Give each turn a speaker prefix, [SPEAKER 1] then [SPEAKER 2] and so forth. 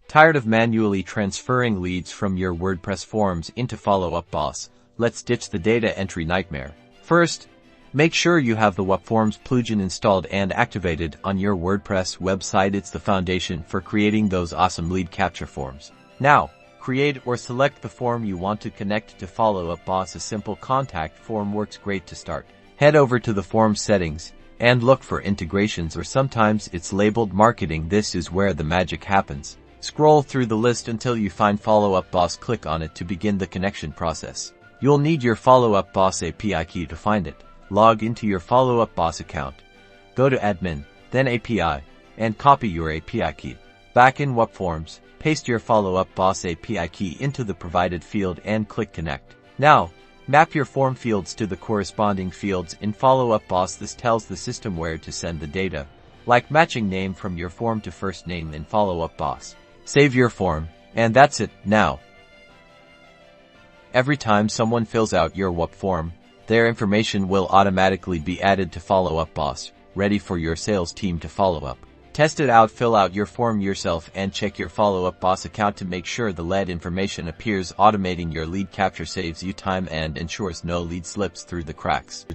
[SPEAKER 1] Tired of manually transferring leads from your WordPress forms into Follow Up Boss? Let's ditch the data entry nightmare. First, make sure you have the WPForms plugin installed and activated on your WordPress website. It's the foundation for creating those awesome lead capture forms. Now, create or select the form you want to connect to Follow Up Boss. A simple contact form works great to start. Head over to the form settings and look for integrations, or sometimes it's labeled marketing. This is where the magic happens. Scroll through the list until you find Follow Up Boss. Click on it to begin the connection process. You'll need your Follow Up Boss API key to find it. Log into your Follow Up Boss account. Go to Admin, then API, and copy your API key. Back in WPForms, paste your Follow Up Boss API key into the provided field and click Connect. Now, map your form fields to the corresponding fields in Follow Up Boss. This tells the system where to send the data, like matching name from your form to first name in Follow Up Boss. Save your form, and that's it. Now, every time someone fills out your WP form, their information will automatically be added to Follow Up Boss, ready for your sales team to follow up. Test it out. Fill out your form yourself and check your Follow Up Boss account to make sure the lead information appears. Automating your lead capture saves you time and ensures no lead slips through the cracks.